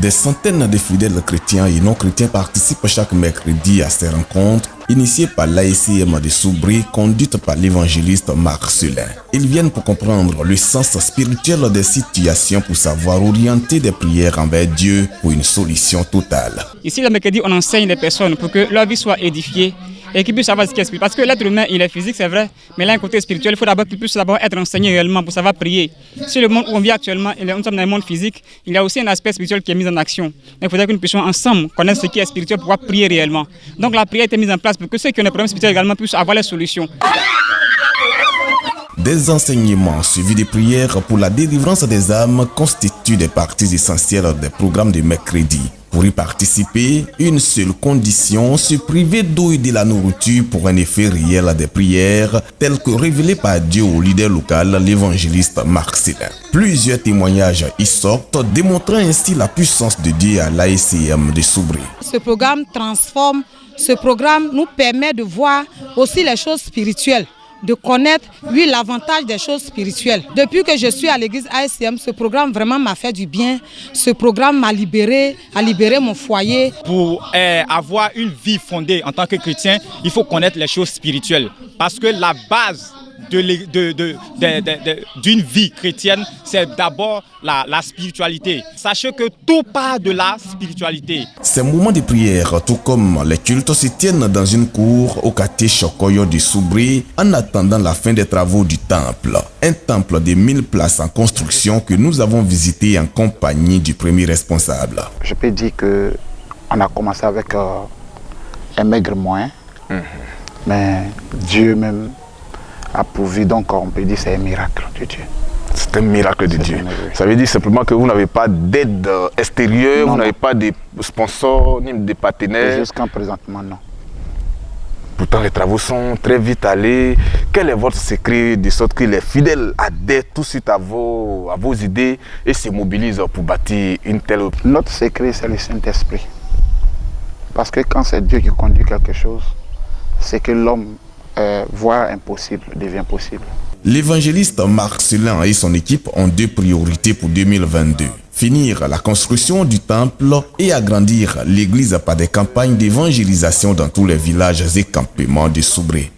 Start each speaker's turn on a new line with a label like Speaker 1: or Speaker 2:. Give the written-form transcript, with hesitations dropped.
Speaker 1: Des centaines de fidèles chrétiens et non-chrétiens participent chaque mercredi à ces rencontres initiées par l'ASCM de Soubré, conduite par l'évangéliste Marcelin. Ils viennent pour comprendre le sens spirituel des situations pour savoir orienter des prières envers Dieu pour une solution totale.
Speaker 2: Ici, le mercredi, on enseigne les personnes pour que leur vie soit édifiée et qu'ils puissent savoir ce qui est spirituel. Parce que l'être humain, il est physique, c'est vrai, mais là, un côté spirituel, il faut d'abord qu'ils puissent être enseignés réellement pour savoir prier. Si le monde où on vit actuellement, nous sommes dans un monde physique, il y a aussi un aspect spirituel qui est mis en action. Il faudrait que nous puissions ensemble connaître ce qui est spirituel pour pouvoir prier réellement. Donc la prière a été mise en place pour que ceux qui ont des problèmes spirituels également puissent avoir les solutions.
Speaker 1: Des enseignements suivis de prières pour la délivrance des âmes constituent des parties essentielles des programmes de mercredi. Pour y participer, une seule condition, se priver d'eau et de la nourriture pour un effet réel des prières, tel que révélé par Dieu au leader local, l'évangéliste Marcelin. Plusieurs témoignages y sortent, démontrant ainsi la puissance de Dieu à l'ASCM de Soubré.
Speaker 3: Ce programme transforme, ce programme nous permet de voir aussi les choses spirituelles, de connaître, oui, l'avantage des choses spirituelles. Depuis que je suis à l'église ASCM, ce programme vraiment m'a fait du bien. Ce programme m'a libéré, a libéré mon foyer.
Speaker 4: Pour avoir une vie fondée en tant que chrétien, il faut connaître les choses spirituelles. Parce que la base d'une vie chrétienne, c'est d'abord la spiritualité. Sachez que tout part de la spiritualité.
Speaker 1: Ces moments de prière, tout comme les cultes, se tiennent dans une cour au quartier Chokoyo de Soubré en attendant la fin des travaux du temple. Un temple de 1000 places en construction que nous avons visité en compagnie du premier responsable.
Speaker 5: Je peux dire qu'on a commencé avec un maigre moyen, mais Dieu même a pourvu, donc on peut dire que c'est un miracle de Dieu.
Speaker 6: C'est un miracle de Dieu. Ça veut dire simplement que vous n'avez pas d'aide extérieure, vous n'avez pas de sponsors ni de partenaires.
Speaker 5: Jusqu'à présentement, non.
Speaker 6: Pourtant, les travaux sont très vite allés. Quel est votre secret de sorte que les fidèles adhèrent tout de suite à vos idées et se mobilisent pour bâtir une telle...
Speaker 5: Notre secret, c'est le Saint-Esprit. Parce que quand c'est Dieu qui conduit quelque chose, c'est que l'homme voir impossible devient possible.
Speaker 1: L'évangéliste Marcelin et son équipe ont deux priorités pour 2022. Finir la construction du temple et agrandir l'église par des campagnes d'évangélisation dans tous les villages et campements de Soubré.